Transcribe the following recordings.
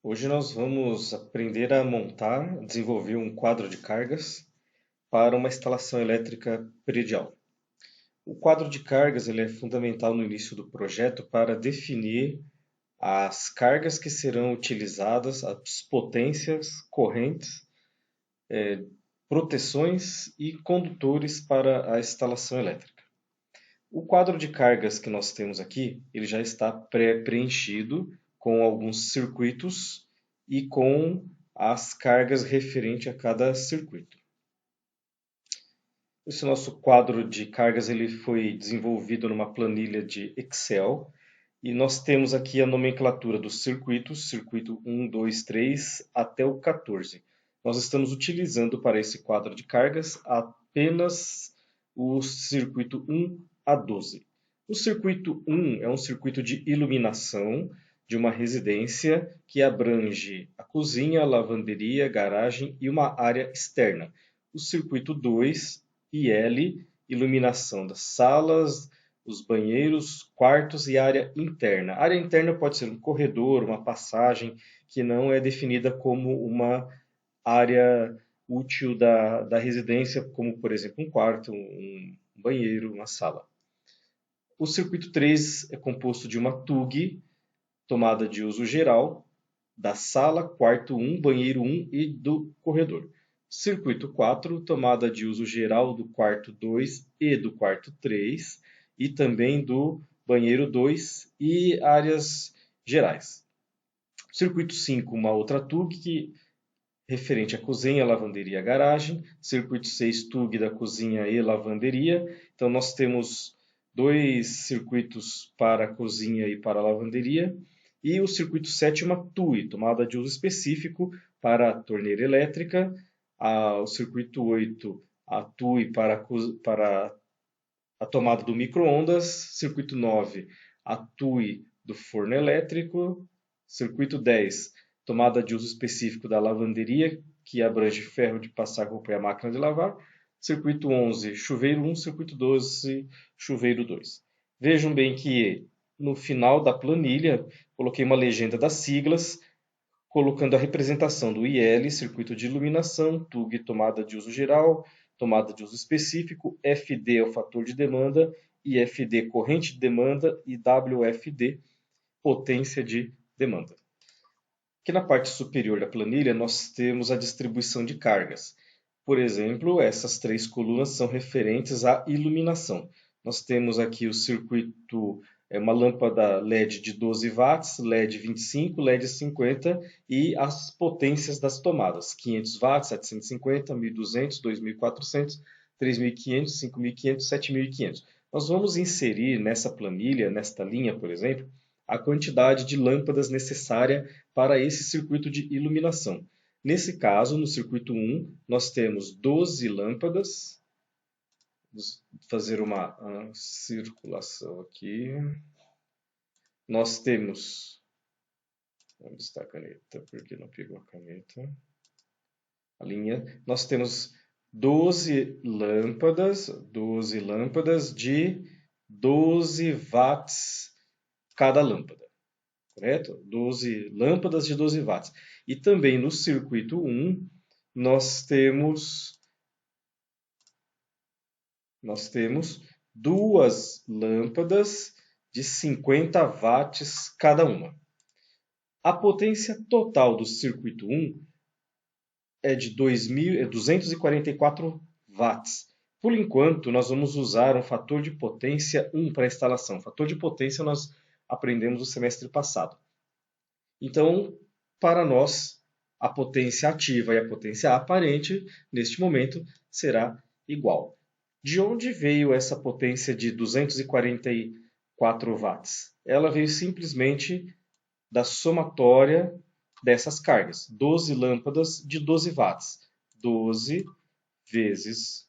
Hoje nós vamos aprender a montar, desenvolver um quadro de cargas para uma instalação elétrica predial. O quadro de cargas ele é fundamental no início do projeto para definir as cargas que serão utilizadas, as potências, correntes, proteções e condutores para a instalação elétrica. O quadro de cargas que nós temos aqui, ele já está pré-preenchido com alguns circuitos e com as cargas referente a cada circuito. Esse nosso quadro de cargas ele foi desenvolvido numa planilha de Excel e nós temos aqui a nomenclatura dos circuitos, circuito 1, 2, 3 até o 14. Nós estamos utilizando para esse quadro de cargas apenas o circuito 1 a 12. O circuito 1 é um circuito de iluminação de uma residência que abrange a cozinha, a lavanderia, garagem e uma área externa. O circuito 2 e L, iluminação das salas, os banheiros, quartos e área interna. A área interna pode ser um corredor, uma passagem, que não é definida como uma área útil da residência, como por exemplo um quarto, um banheiro, uma sala. O circuito 3 é composto de uma TUG, tomada de uso geral, da sala, quarto 1, banheiro 1 e do corredor. Circuito 4, tomada de uso geral do quarto 2 e do quarto 3, e também do banheiro 2 e áreas gerais. Circuito 5, uma outra TUG que referente à cozinha, lavanderia e garagem. Circuito 6, TUG da cozinha e lavanderia. Então nós temos dois circuitos para a cozinha e para a lavanderia. E o circuito 7, uma TUI, tomada de uso específico para a torneira elétrica. O circuito 8, a TUI para a tomada do micro-ondas. Circuito 9, a TUI do forno elétrico. Circuito 10, tomada de uso específico da lavanderia, que abrange ferro de passar roupa e a máquina de lavar. Circuito 11, chuveiro 1. Circuito 12, chuveiro 2. Vejam bem que no final da planilha coloquei uma legenda das siglas, colocando a representação do IL, circuito de iluminação, TUG, tomada de uso geral, tomada de uso específico, FD é o fator de demanda, IFD, corrente de demanda, e WFD, potência de demanda. Aqui na parte superior da planilha nós temos a distribuição de cargas. Por exemplo, essas três colunas são referentes à iluminação. Nós temos aqui o circuito, uma lâmpada LED de 12 watts, LED 25, LED 50 e as potências das tomadas, 500 watts, 750, 1200, 2400, 3500, 5500, 7500. Nós vamos inserir nessa planilha, nesta linha, por exemplo, a quantidade de lâmpadas necessária para esse circuito de iluminação. Nesse caso, no circuito 1, nós temos 12 lâmpadas. Vamos fazer uma circulação aqui. Nós temos... Onde está a caneta? Porque não pegou a caneta. A linha. Nós temos 12 lâmpadas de 12 watts cada lâmpada. Correto? 12 lâmpadas de 12 watts. E também no circuito 1, nós temos duas lâmpadas de 50 watts cada uma. A potência total do circuito 1 é de 244 watts. Por enquanto, nós vamos usar um fator de potência 1 para a instalação. Fator de potência nós aprendemos no semestre passado. Então, para nós, a potência ativa e a potência aparente, neste momento, será igual. De onde veio essa potência de 244 watts? Ela veio simplesmente da somatória dessas cargas. 12 lâmpadas de 12 watts. 12 vezes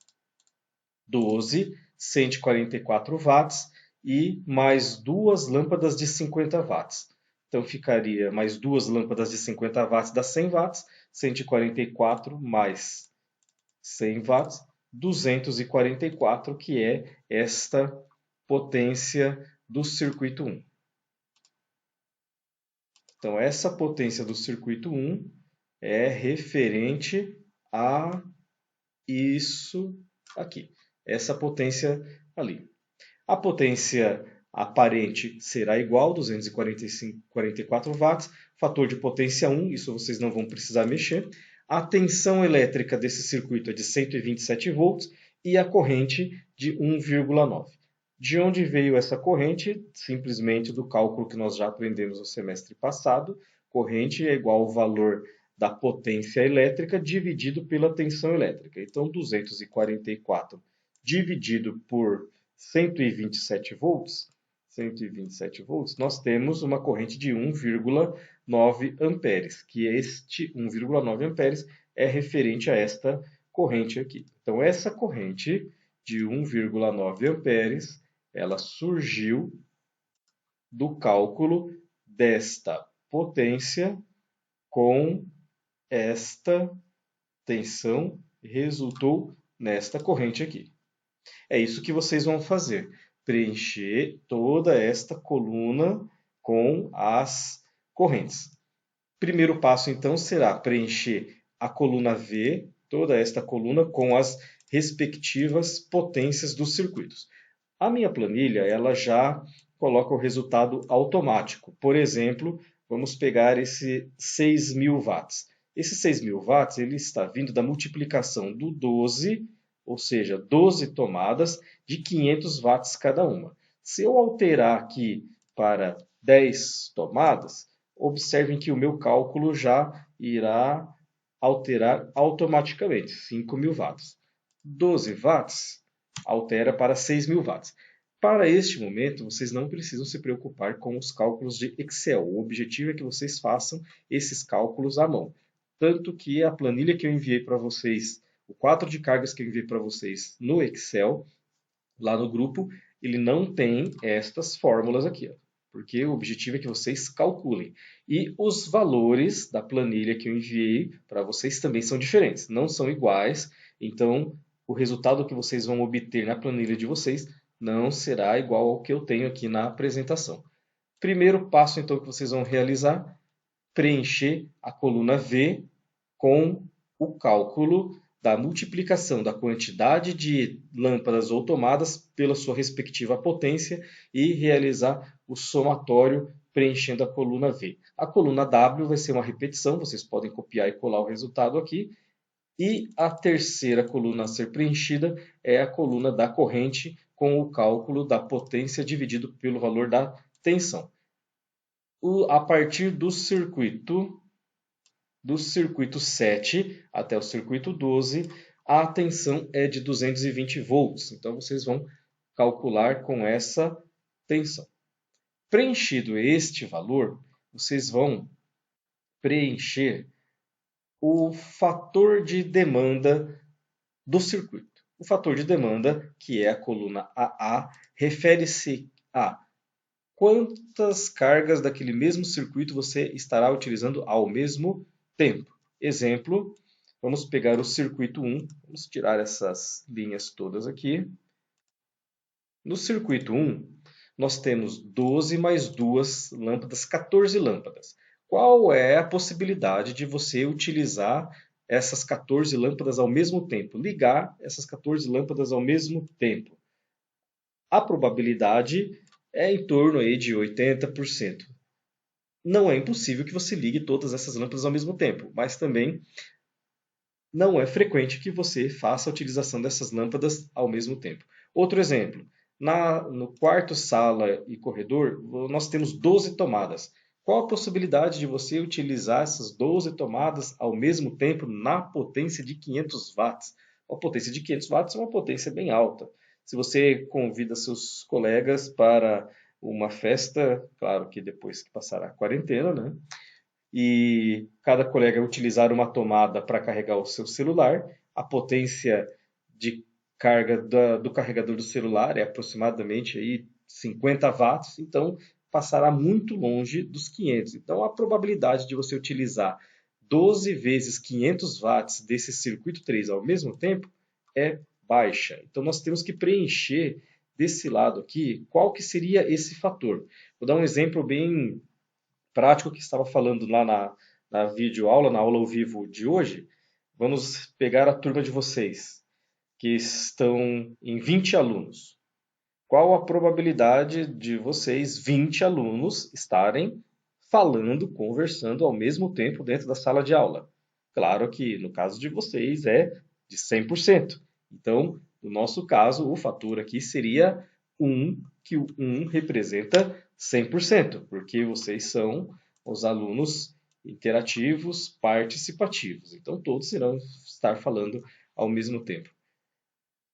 12, 144 watts, e mais duas lâmpadas de 50 watts. Então ficaria mais duas lâmpadas de 50 watts dá 100 watts, 144 mais 100 watts, 244, que é esta potência do circuito 1. Então, essa potência do circuito 1 é referente a isso aqui, essa potência ali. A potência aparente será igual, 244 watts, fator de potência 1, isso vocês não vão precisar mexer. A tensão elétrica desse circuito é de 127 volts e a corrente de 1,9. De onde veio essa corrente? Simplesmente do cálculo que nós já aprendemos no semestre passado. Corrente é igual ao valor da potência elétrica dividido pela tensão elétrica. Então, 244 dividido por 127 volts, nós temos uma corrente de 1,9 amperes, que este 1,9 amperes é referente a esta corrente aqui. Então, essa corrente de 1,9 amperes, ela surgiu do cálculo desta potência com esta tensão e resultou nesta corrente aqui. É isso que vocês vão fazer. Preencher toda esta coluna com as correntes. Primeiro passo, então, será preencher a coluna V, toda esta coluna, com as respectivas potências dos circuitos. A minha planilha, ela já coloca o resultado automático. Por exemplo, vamos pegar esse 6.000 watts. Esse 6.000 watts ele está vindo da multiplicação do 12, ou seja, 12 tomadas de 500 watts cada uma. Se eu alterar aqui para 10 tomadas, observem que o meu cálculo já irá alterar automaticamente, 5.000 watts. 12 watts altera para 6.000 watts. Para este momento, vocês não precisam se preocupar com os cálculos de Excel. O objetivo é que vocês façam esses cálculos à mão. Tanto que a planilha que eu enviei para vocês, o quadro de cargas que eu enviei para vocês no Excel, lá no grupo, ele não tem estas fórmulas aqui, ó, porque o objetivo é que vocês calculem. E os valores da planilha que eu enviei para vocês também são diferentes, não são iguais. Então, o resultado que vocês vão obter na planilha de vocês não será igual ao que eu tenho aqui na apresentação. Primeiro passo, então, que vocês vão realizar, preencher a coluna V com o cálculo da multiplicação da quantidade de lâmpadas ou tomadas pela sua respectiva potência e realizar o somatório preenchendo a coluna V. A coluna W vai ser uma repetição, vocês podem copiar e colar o resultado aqui. E a terceira coluna a ser preenchida é a coluna da corrente com o cálculo da potência dividido pelo valor da tensão. A partir do circuito 7 até o circuito 12, a tensão é de 220 volts. Então, vocês vão calcular com essa tensão. Preenchido este valor, vocês vão preencher o fator de demanda do circuito. O fator de demanda, que é a coluna AA, refere-se a quantas cargas daquele mesmo circuito você estará utilizando ao mesmo tempo. Exemplo, vamos pegar o circuito 1, vamos tirar essas linhas todas aqui. No circuito 1, nós temos 12 mais 2 lâmpadas, 14 lâmpadas. Qual é a possibilidade de você utilizar essas 14 lâmpadas ao mesmo tempo? Ligar essas 14 lâmpadas ao mesmo tempo? A probabilidade é em torno aí de 80%. Não é impossível que você ligue todas essas lâmpadas ao mesmo tempo, mas também não é frequente que você faça a utilização dessas lâmpadas ao mesmo tempo. Outro exemplo, no quarto, sala e corredor, nós temos 12 tomadas. Qual a possibilidade de você utilizar essas 12 tomadas ao mesmo tempo na potência de 500 watts? A potência de 500 watts é uma potência bem alta. Se você convida seus colegas para uma festa, claro que depois que passar a quarentena, né? E cada colega utilizar uma tomada para carregar o seu celular, a potência de carga do carregador do celular é aproximadamente aí 50 watts, então passará muito longe dos 500. Então a probabilidade de você utilizar 12 vezes 500 watts desse circuito 3 ao mesmo tempo é baixa. Então nós temos que preencher desse lado aqui qual que seria esse fator. Vou dar um exemplo bem prático que estava falando lá na videoaula, na aula ao vivo de hoje, vamos pegar a turma de vocês, que estão em 20 alunos. Qual a probabilidade de vocês, 20 alunos, estarem falando, conversando ao mesmo tempo dentro da sala de aula? Claro que no caso de vocês é de 100%. Então, no nosso caso, o fator aqui seria 1, que o 1 representa 100%, porque vocês são os alunos interativos, participativos. Então, todos irão estar falando ao mesmo tempo.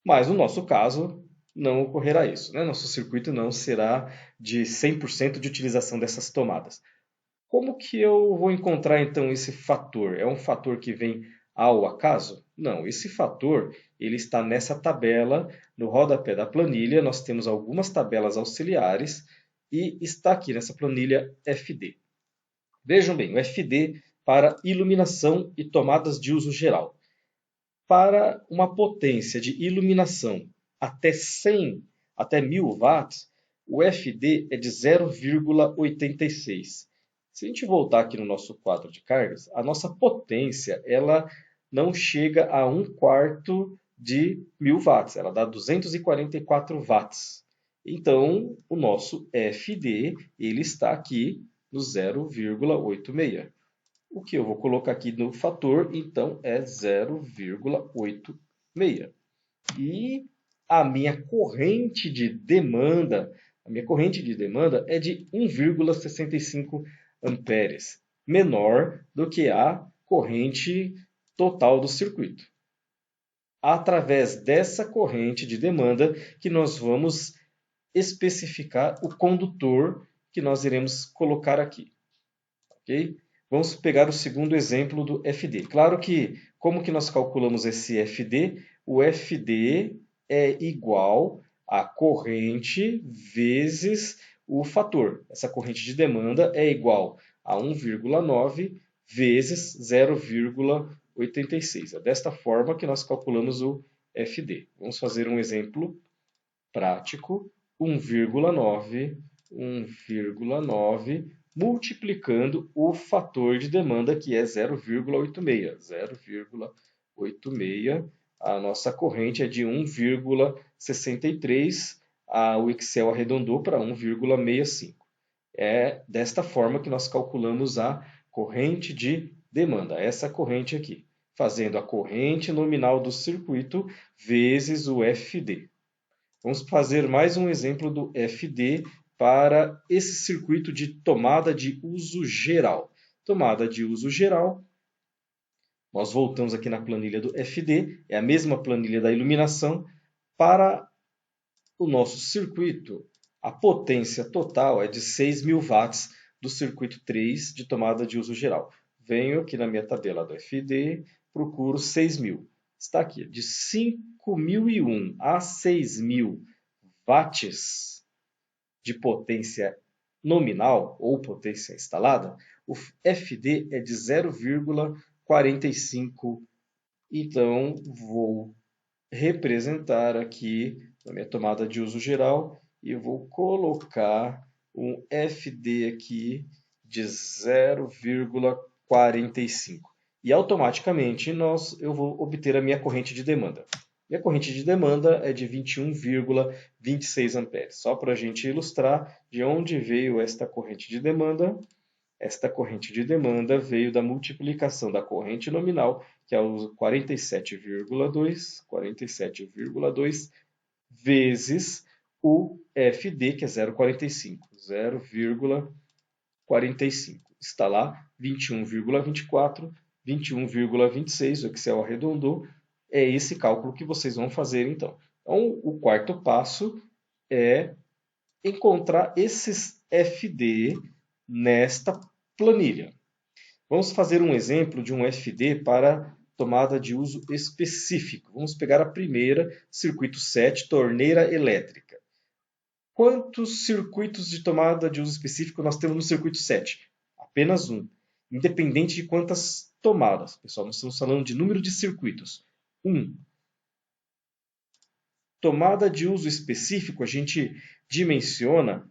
Mas no nosso caso, não ocorrerá isso, né? Nosso circuito não será de 100% de utilização dessas tomadas. Como que eu vou encontrar então esse fator? É um fator que vem ao acaso? Não, esse fator ele está nessa tabela, no rodapé da planilha, nós temos algumas tabelas auxiliares e está aqui nessa planilha FD. Vejam bem, o FD para iluminação e tomadas de uso geral. Para uma potência de iluminação até 100, até 1000 watts, o FD é de 0,86. Se a gente voltar aqui no nosso quadro de cargas, a nossa potência ela não chega a 1/4 de 1000 watts, ela dá 244 watts. Então, o nosso FD ele está aqui no 0,86. O que eu vou colocar aqui no fator, então, é 0,86. E a minha corrente de demanda é de 1,65 amperes, menor do que a corrente total do circuito. Através dessa corrente de demanda que nós vamos especificar o condutor que nós iremos colocar aqui. Ok? Vamos pegar o segundo exemplo do FD. Claro que, como que nós calculamos esse FD? O FD é igual a corrente vezes o fator. Essa corrente de demanda é igual a 1,9 vezes 0,86. É desta forma que nós calculamos o FD. Vamos fazer um exemplo prático. 1,9 multiplicando o fator de demanda, que é 0,86. 0,86. A nossa corrente é de 1,63. O Excel arredondou para 1,65. É desta forma que nós calculamos a corrente de demanda. Essa corrente aqui, fazendo a corrente nominal do circuito vezes o FD. Vamos fazer mais um exemplo do FD para esse circuito de tomada de uso geral. Tomada de uso geral, nós voltamos aqui na planilha do FD, é a mesma planilha da iluminação. Para o nosso circuito, a potência total é de 6.000 watts do circuito 3 de tomada de uso geral. Venho aqui na minha tabela do FD, procuro 6.000. Está aqui, de 5.001 a 6.000 watts de potência nominal ou potência instalada, o FD é de 0,45. Então, vou representar aqui na minha tomada de uso geral e eu vou colocar um FD aqui de 0,45. E automaticamente eu vou obter a minha corrente de demanda. E a corrente de demanda é de 21,26 amperes. Só para a gente ilustrar de onde veio esta corrente de demanda. Esta corrente de demanda veio da multiplicação da corrente nominal, que é o 47,2 vezes o FD, que é 0,45. 0,45. Está lá 21,24, 21,26, o Excel arredondou. É esse cálculo que vocês vão fazer então. Então, o quarto passo é encontrar esses FD nesta planilha. Vamos fazer um exemplo de um FD para tomada de uso específico. Vamos pegar a primeira, circuito 7, torneira elétrica. Quantos circuitos de tomada de uso específico nós temos no circuito 7? Apenas um. Independente de quantas tomadas. Pessoal, nós estamos falando de número de circuitos. 1. Tomada de uso específico, a gente dimensiona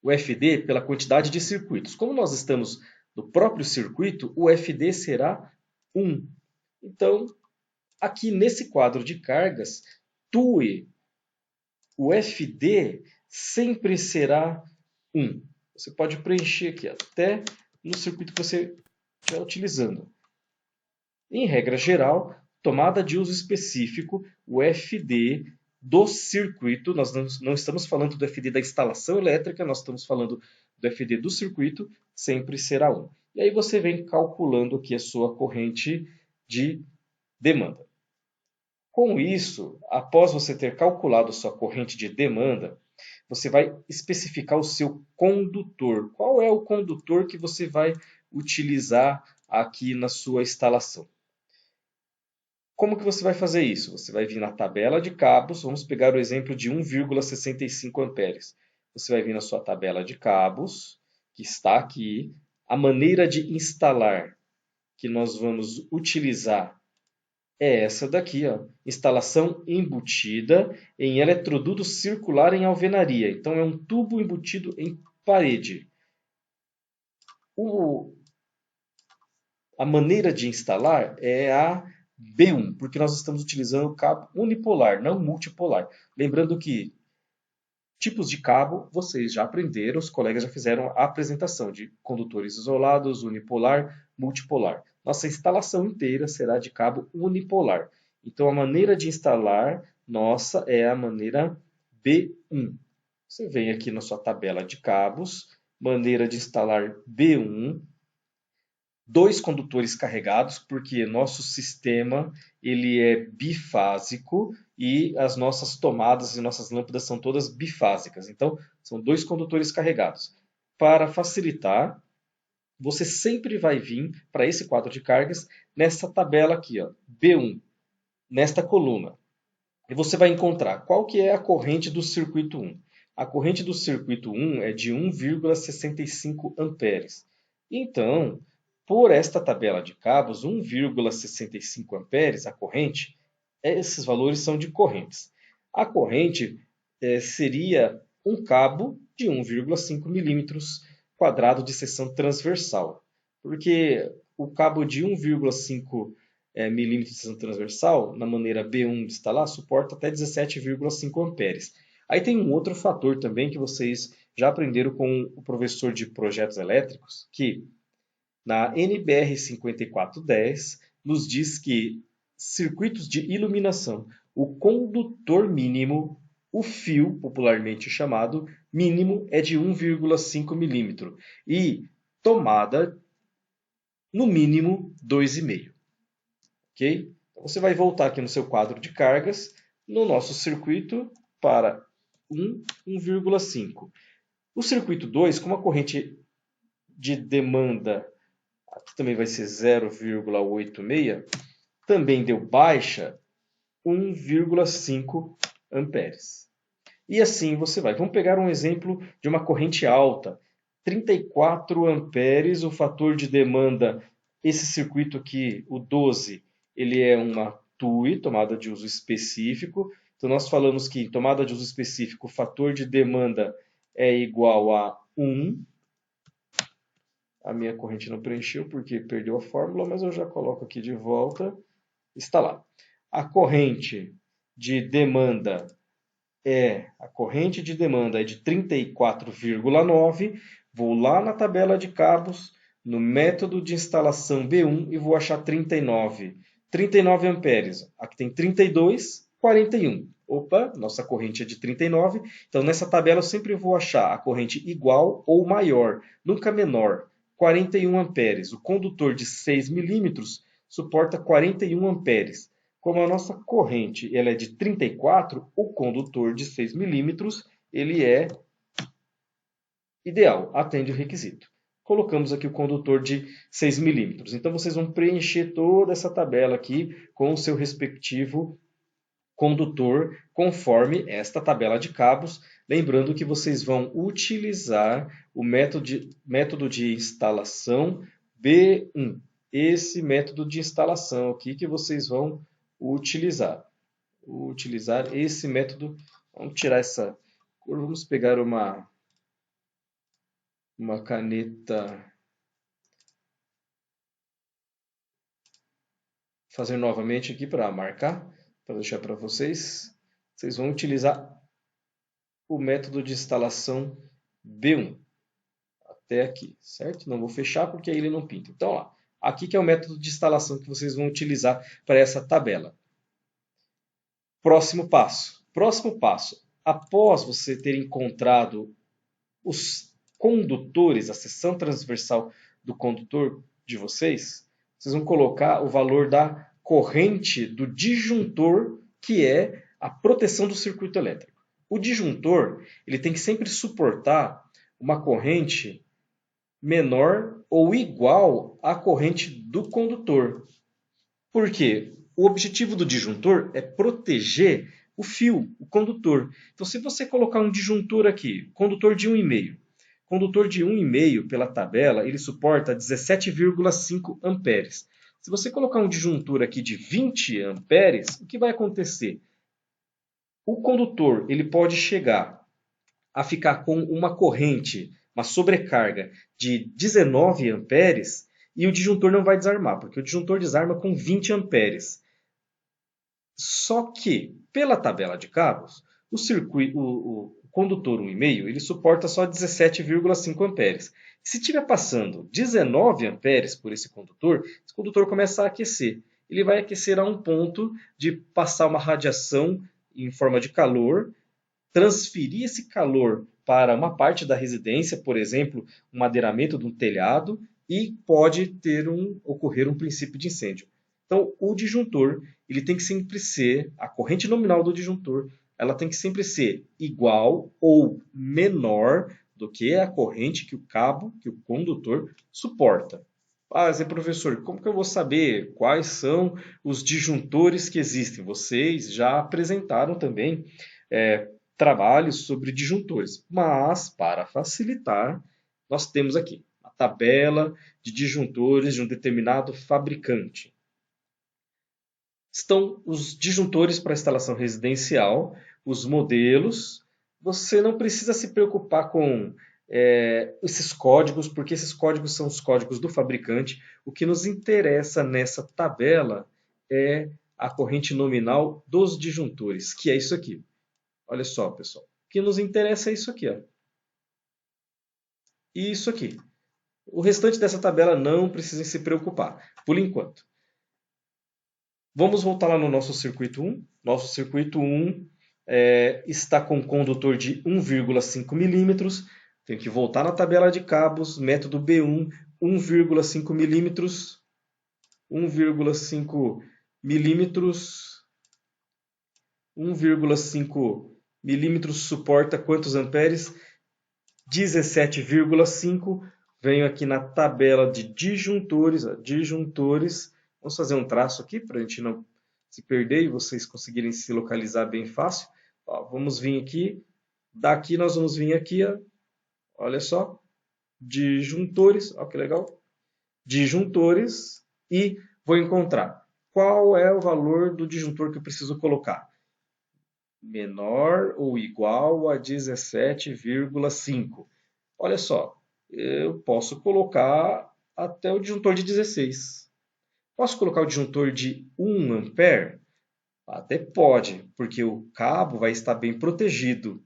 o FD pela quantidade de circuitos. Como nós estamos no próprio circuito, o FD será 1. Então, aqui nesse quadro de cargas, TUE, o FD sempre será 1. Você pode preencher aqui até no circuito que você estiver utilizando. Em regra geral, tomada de uso específico, o FD do circuito, nós não estamos falando do FD da instalação elétrica, nós estamos falando do FD do circuito, sempre será 1. E aí você vem calculando aqui a sua corrente de demanda. Com isso, após você ter calculado sua corrente de demanda, você vai especificar o seu condutor. Qual é o condutor que você vai utilizar aqui na sua instalação? Como que você vai fazer isso? Você vai vir na tabela de cabos, vamos pegar o exemplo de 1,65 amperes. Você vai vir na sua tabela de cabos, que está aqui, a maneira de instalar que nós vamos utilizar é essa daqui, ó. Instalação embutida em eletroduto circular em alvenaria. Então é um tubo embutido em parede. A maneira de instalar é a B1, porque nós estamos utilizando o cabo unipolar, não multipolar. Lembrando que tipos de cabo vocês já aprenderam, os colegas já fizeram a apresentação de condutores isolados, unipolar, multipolar. Nossa instalação inteira será de cabo unipolar. Então a maneira de instalar nossa é a maneira B1. Você vem aqui na sua tabela de cabos, maneira de instalar B1, 2 condutores carregados, porque nosso sistema ele é bifásico e as nossas tomadas e nossas lâmpadas são todas bifásicas. Então, são 2 condutores carregados. Para facilitar, você sempre vai vir para esse quadro de cargas nessa tabela aqui, ó, B1, nesta coluna. E você vai encontrar qual que é a corrente do circuito 1. A corrente do circuito 1 é de 1,65 amperes. Então, por esta tabela de cabos, 1,65 amperes, a corrente, esses valores são de correntes. A corrente seria um cabo de 1,5 milímetros quadrado de seção transversal. Porque o cabo de 1,5 milímetros de seção transversal, na maneira B1 de instalar, suporta até 17,5 amperes. Aí tem um outro fator também que vocês já aprenderam com o professor de projetos elétricos, que na NBR 5410 nos diz que circuitos de iluminação, o condutor mínimo, o fio, popularmente chamado, mínimo é de 1,5 milímetro e tomada, no mínimo, 2,5. Ok? Então você vai voltar aqui no seu quadro de cargas, no nosso circuito, para 1,5. O circuito 2, como a corrente de demanda aqui também vai ser 0,86, também deu baixa 1,5 amperes. E assim você vai. Vamos pegar um exemplo de uma corrente alta, 34 amperes, o fator de demanda, esse circuito aqui, o 12, ele é uma TUE, tomada de uso específico. Então nós falamos que em tomada de uso específico, o fator de demanda é igual a 1. A minha corrente não preencheu porque perdeu a fórmula, mas eu já coloco aqui de volta. Está lá. A corrente de demanda é de 34,9. Vou lá na tabela de cabos, no método de instalação B1 e vou achar 39. 39 amperes. Aqui tem 32, 41. Opa, nossa corrente é de 39. Então nessa tabela eu sempre vou achar a corrente igual ou maior, nunca menor. 41 amperes. O condutor de 6 milímetros suporta 41 amperes. Como a nossa corrente ela é de 34, o condutor de 6 milímetros ele é ideal, atende o requisito. Colocamos aqui o condutor de 6 milímetros. Então vocês vão preencher toda essa tabela aqui com o seu respectivo condutor conforme esta tabela de cabos. Lembrando que vocês vão utilizar o método de instalação B1. Esse método de instalação aqui que vocês vão utilizar. Utilizar esse método. Vamos tirar essa cor. Vamos pegar uma uma caneta. Fazer novamente aqui para marcar, para deixar para vocês. Vocês vão utilizar o método de instalação B1 até aqui, certo? Não vou fechar porque aí ele não pinta. Então, ó, aqui que é o método de instalação que vocês vão utilizar para essa tabela. Próximo passo. Próximo passo. Após você ter encontrado os condutores, a seção transversal do condutor de vocês, vocês vão colocar o valor da corrente do disjuntor, que é a proteção do circuito elétrico. O disjuntor ele tem que sempre suportar uma corrente menor ou igual à corrente do condutor. Por quê? O objetivo do disjuntor é proteger o fio, o condutor. Então, se você colocar um disjuntor aqui, condutor de 1,5, condutor de 1,5 pela tabela, ele suporta 17,5 amperes. Se você colocar um disjuntor aqui de 20 amperes, o que vai acontecer? O condutor ele pode chegar a ficar com uma corrente, uma sobrecarga de 19 amperes e o disjuntor não vai desarmar, porque o disjuntor desarma com 20 amperes. Só que, pela tabela de cabos, o condutor 1,5 ele suporta só 17,5 amperes. Se estiver passando 19 amperes por esse condutor começa a aquecer. Ele vai aquecer a um ponto de passar uma radiação em forma de calor, transferir esse calor para uma parte da residência, por exemplo, um madeiramento de um telhado, e pode ocorrer um princípio de incêndio. Então, o disjuntor ele tem que sempre ser, a corrente nominal do disjuntor, ela tem que sempre ser igual ou menor do que a corrente que o cabo, que o condutor suporta. Ah, Zé professor, como que eu vou saber quais são os disjuntores que existem? Vocês já apresentaram também trabalhos sobre disjuntores, mas para facilitar, nós temos aqui a tabela de disjuntores de um determinado fabricante. Estão os disjuntores para instalação residencial, os modelos. Você não precisa se preocupar com esses códigos, porque esses códigos são os códigos do fabricante. O que nos interessa nessa tabela é a corrente nominal dos disjuntores, que é isso aqui. Olha só, pessoal. O que nos interessa é isso aqui, ó. E isso aqui. O restante dessa tabela não precisa se preocupar, por enquanto. Vamos voltar lá no nosso circuito 1. Nosso circuito 1 está com um condutor de 1,5 milímetros. Tenho que voltar na tabela de cabos, método B1, 1,5 milímetros. 1,5 milímetros. 1,5 milímetros suporta quantos amperes? 17,5. Venho aqui na tabela de disjuntores. Disjuntores. Vamos fazer um traço aqui para a gente não se perder e vocês conseguirem se localizar bem fácil. Ó, vamos vir aqui. Daqui nós vamos vir aqui. Ó, olha só. Disjuntores. Olha que legal. Disjuntores. E vou encontrar qual é o valor do disjuntor que eu preciso colocar. Menor ou igual a 17,5. Olha só, eu posso colocar até o disjuntor de 16. Posso colocar o disjuntor de 1 ampere? Até pode, porque o cabo vai estar bem protegido.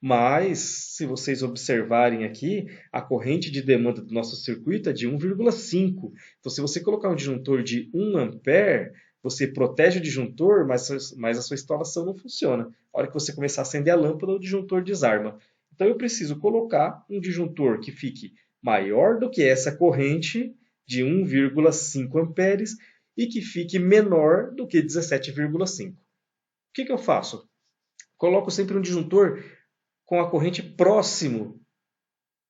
Mas, se vocês observarem aqui, a corrente de demanda do nosso circuito é de 1,5. Então, se você colocar um disjuntor de 1 ampere, você protege o disjuntor, mas a sua instalação não funciona. A hora que você começar a acender a lâmpada, o disjuntor desarma. Então, eu preciso colocar um disjuntor que fique maior do que essa corrente de 1,5 amperes e que fique menor do que 17,5. O que eu faço? Coloco sempre um disjuntor com a corrente próximo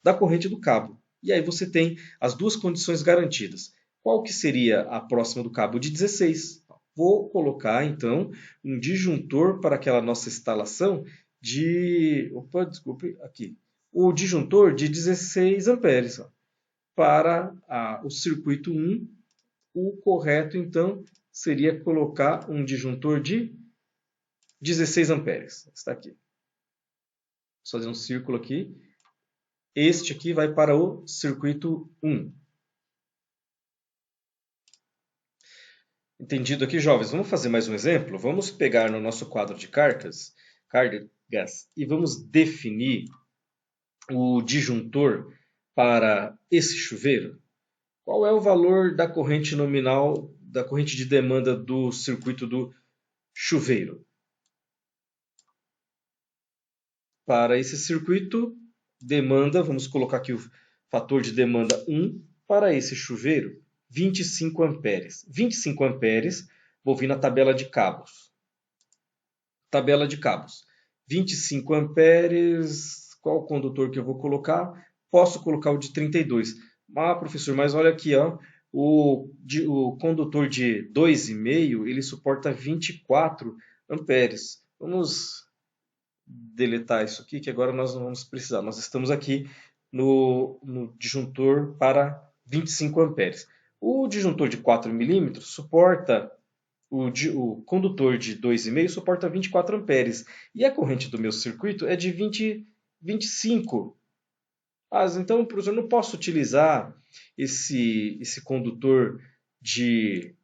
da corrente do cabo. E aí você tem as duas condições garantidas. Qual que seria a próxima do cabo? De 16. Vou colocar, então, um disjuntor para aquela nossa instalação de... Opa, desculpe, aqui. O disjuntor de 16 amperes. Para o circuito 1, o correto, então, seria colocar um disjuntor de 16 amperes. Está aqui. Vou fazer um círculo aqui. Este aqui vai para o circuito 1. Entendido aqui, jovens? Vamos fazer mais um exemplo? Vamos pegar no nosso quadro de cargas e vamos definir o disjuntor para esse chuveiro. Qual é o valor da corrente nominal, da corrente de demanda do circuito do chuveiro? Para esse circuito, demanda, vamos colocar aqui o fator de demanda 1, para esse chuveiro, 25 amperes. 25 amperes, vou vir na tabela de cabos. Tabela de cabos. 25 amperes, qual o condutor que eu vou colocar? Posso colocar o de 32. Ah, professor, mas olha aqui, ó, o condutor de 2,5, ele suporta 24 amperes. Vamos deletar isso aqui, que agora nós não vamos precisar. Nós estamos aqui no disjuntor para 25 amperes. O disjuntor de 4 milímetros suporta, o condutor de 2,5 suporta 24 amperes. E a corrente do meu circuito é de 25. Então, professor, eu não posso utilizar esse condutor de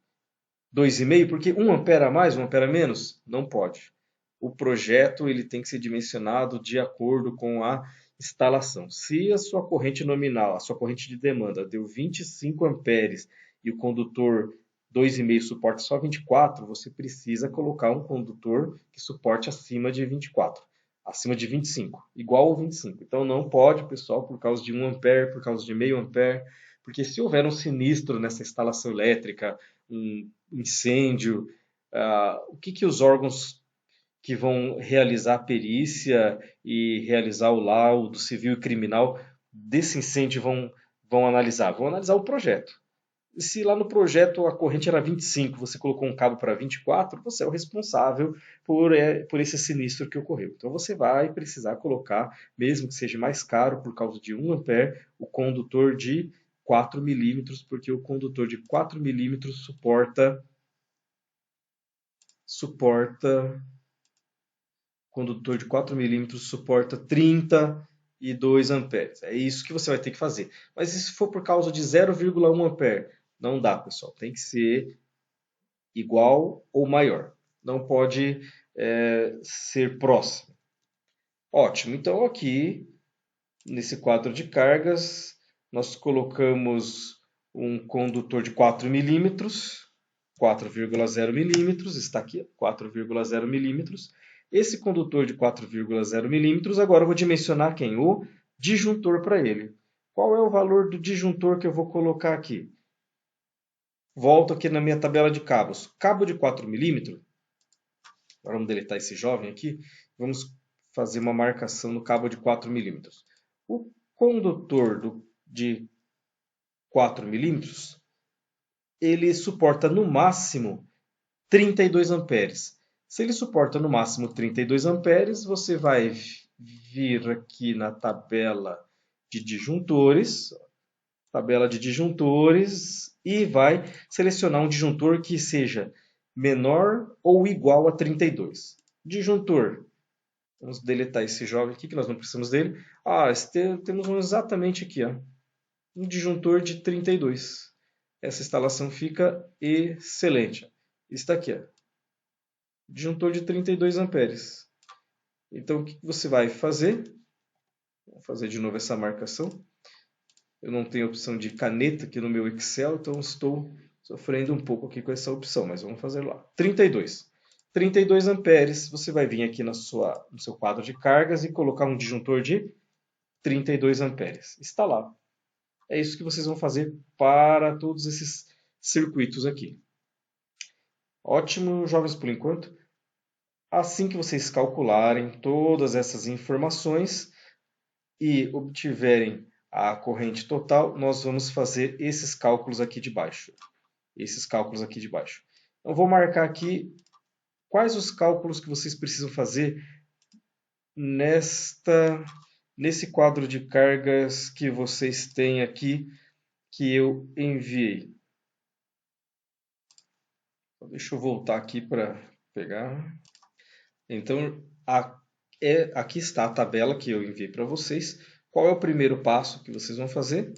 2,5 porque 1 ampere a mais, 1 ampere a menos? Não pode. O projeto ele tem que ser dimensionado de acordo com a instalação. Se a sua corrente nominal, a sua corrente de demanda deu 25 amperes e o condutor 2,5 suporta só 24, você precisa colocar um condutor que suporte acima de 24, acima de 25, igual ao 25. Então não pode, pessoal, por causa de 1 ampere, por causa de meio ampere, porque se houver um sinistro nessa instalação elétrica, um incêndio, o que os órgãos que vão realizar a perícia e realizar o laudo civil e criminal desse incêndio vão analisar? Vão analisar o projeto. E se lá no projeto a corrente era 25, você colocou um cabo para 24, você é o responsável por esse sinistro que ocorreu. Então você vai precisar colocar, mesmo que seja mais caro por causa de 1 ampere, o condutor de 4 milímetros, porque o condutor de 4 milímetros suporta condutor de 4 milímetros suporta 32 amperes. É isso que você vai ter que fazer. Mas e se for por causa de 0,1 ampere? Não dá, pessoal. Tem que ser igual ou maior. Não pode ser próximo. Ótimo. Então aqui, nesse quadro de cargas, nós colocamos um condutor de 4 milímetros, 4,0 milímetros, está aqui, 4,0 milímetros. Esse condutor de 4,0 milímetros, agora eu vou dimensionar quem? O disjuntor para ele. Qual é o valor do disjuntor que eu vou colocar aqui? Volto aqui na minha tabela de cabos. Cabo de 4 milímetros, agora vamos deletar esse jovem aqui, vamos fazer uma marcação no cabo de 4 milímetros. O condutor de 4 milímetros, ele suporta no máximo 32 amperes. Se ele suporta no máximo 32 amperes, você vai vir aqui na tabela de disjuntores, e vai selecionar um disjuntor que seja menor ou igual a 32. Disjuntor. Vamos deletar esse jovem aqui, que nós não precisamos dele. Temos um exatamente aqui, ó, um disjuntor de 32. Essa instalação fica excelente. Está aqui, ó, disjuntor de 32 amperes. Então, o que você vai fazer? Vou fazer de novo essa marcação. Eu não tenho opção de caneta aqui no meu Excel, então estou sofrendo um pouco aqui com essa opção, mas vamos fazer lá. 32. 32 amperes, você vai vir aqui no seu quadro de cargas e colocar um disjuntor de 32 amperes. Está lá. É isso que vocês vão fazer para todos esses circuitos aqui. Ótimo, jovens, por enquanto. Assim que vocês calcularem todas essas informações e obtiverem a corrente total, nós vamos fazer esses cálculos aqui de baixo. Então, vou marcar aqui quais os cálculos que vocês precisam fazer nesse quadro de cargas que vocês têm aqui, que eu enviei. Deixa eu voltar aqui para pegar. Então, aqui está a tabela que eu enviei para vocês, Qual é o primeiro passo que vocês vão fazer?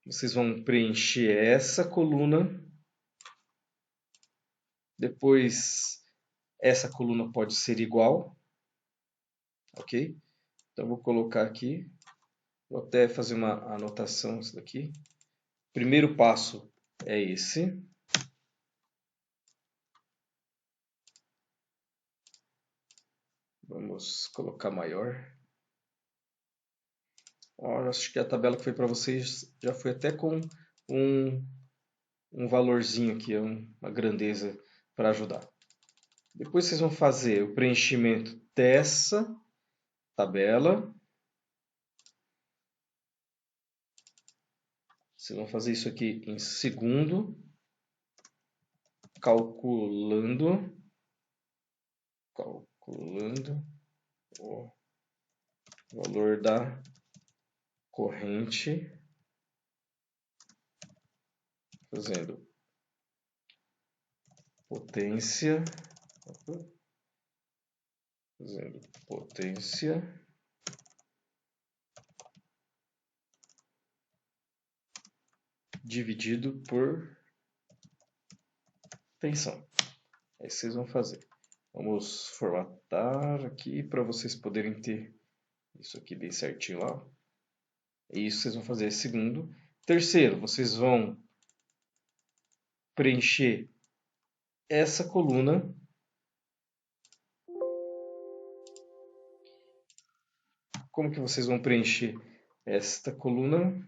Vocês vão preencher essa coluna. Depois, essa coluna pode ser igual. Ok? Então, vou colocar aqui. Vou até fazer uma anotação isso daqui. Primeiro passo é esse. Vamos colocar maior. Olha, acho que a tabela que foi para vocês já foi até com um valorzinho aqui, uma grandeza para ajudar. Depois vocês vão fazer o preenchimento dessa tabela. Vocês vão fazer isso aqui em segundo, calculando o valor da corrente, fazendo potência, dividido por tensão. Aí vocês vão fazer. Vamos formatar aqui para vocês poderem ter isso aqui bem certinho lá. Isso vocês vão fazer segundo. Terceiro, vocês vão preencher essa coluna. Como que vocês vão preencher esta coluna?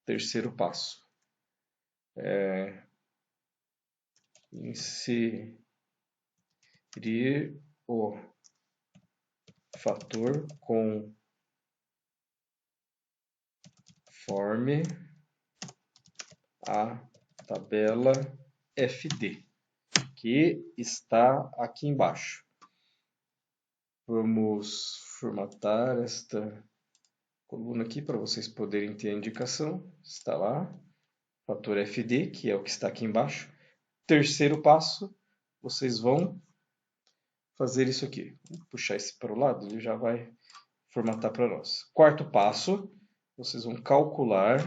Terceiro passo. Inserir o fator conforme a tabela FD, que está aqui embaixo. Vamos formatar esta coluna aqui para vocês poderem ter a indicação. Está lá, fator FD, que é o que está aqui embaixo. Terceiro passo, vocês vão fazer isso aqui. Vou puxar esse para o lado, ele já vai formatar para nós. Quarto passo, vocês vão calcular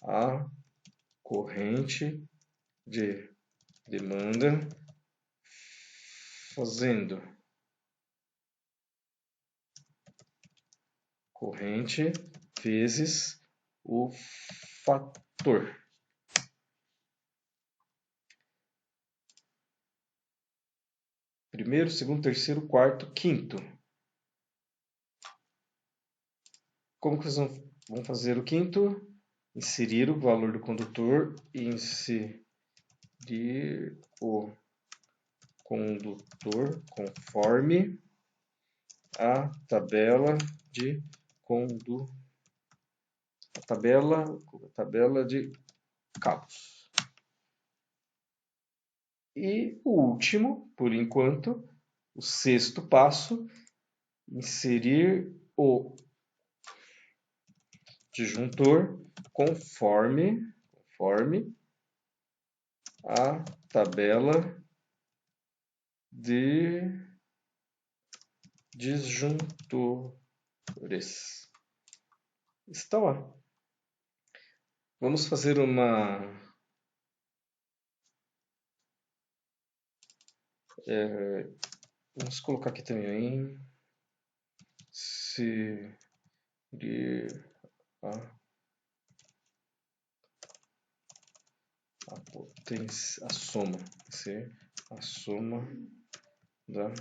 a corrente de demanda fazendo corrente vezes o fator. Primeiro, segundo, terceiro, quarto, quinto. Como que vocês vão fazer o quinto? Inserir o valor do condutor e inserir o condutor conforme a tabela de tabela de cabos. E o último, por enquanto, o sexto passo, inserir o disjuntor conforme a tabela de disjuntores. Está lá. Vamos fazer vamos colocar aqui também se a potência, a soma da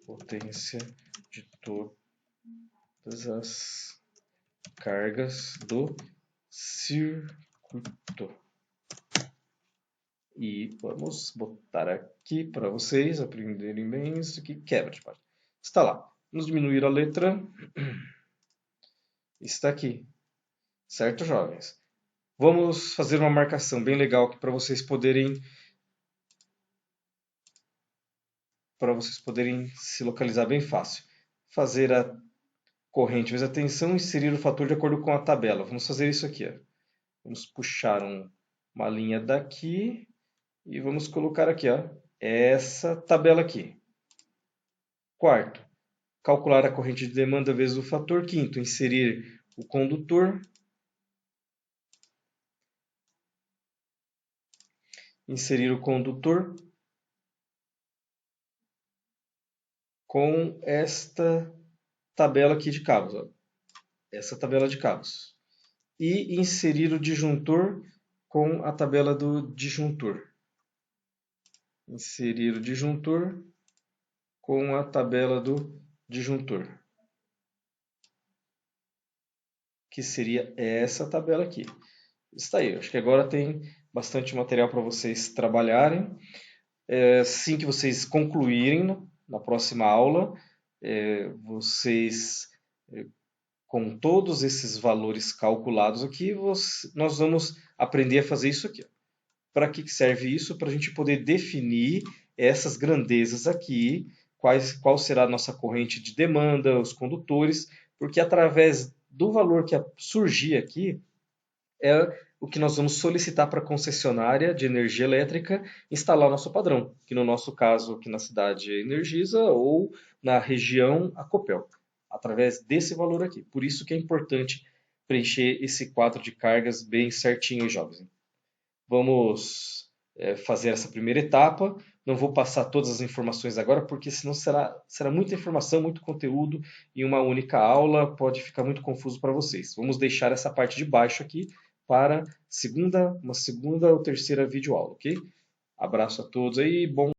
potência de todas as cargas do circuito. E vamos botar aqui para vocês aprenderem bem isso aqui. Quebra de página. Está lá. Vamos diminuir a letra. Está aqui. Certo, jovens? Vamos fazer uma marcação bem legal aqui para vocês poderem se localizar bem fácil. Fazer a corrente vezes a tensão e inserir o fator de acordo com a tabela. Vamos fazer isso aqui. Ó. Vamos puxar uma linha daqui e vamos colocar aqui, ó, essa tabela aqui. Quarto, calcular a corrente de demanda vezes o fator quinto, inserir o condutor, com esta tabela aqui de cabos, ó. Essa tabela de cabos. E inserir o disjuntor com a tabela do disjuntor. Inserir o disjuntor com a tabela do disjuntor. Que seria essa tabela aqui. Está aí. Acho que agora tem bastante material para vocês trabalharem. Assim que vocês concluírem na próxima aula, vocês, com todos esses valores calculados aqui, nós vamos aprender a fazer isso aqui. Para que serve isso? Para a gente poder definir essas grandezas aqui, qual será a nossa corrente de demanda, os condutores, porque através do valor que surgir aqui, é o que nós vamos solicitar para a concessionária de energia elétrica instalar o nosso padrão, que no nosso caso aqui na cidade é Energisa ou na região a Copel, através desse valor aqui. Por isso que é importante preencher esse quadro de cargas bem certinho, jovens. Vamos fazer essa primeira etapa. Não vou passar todas as informações agora, porque senão será muita informação, muito conteúdo em uma única aula, pode ficar muito confuso para vocês. Vamos deixar essa parte de baixo aqui para uma segunda ou terceira videoaula, ok? Abraço a todos aí, bom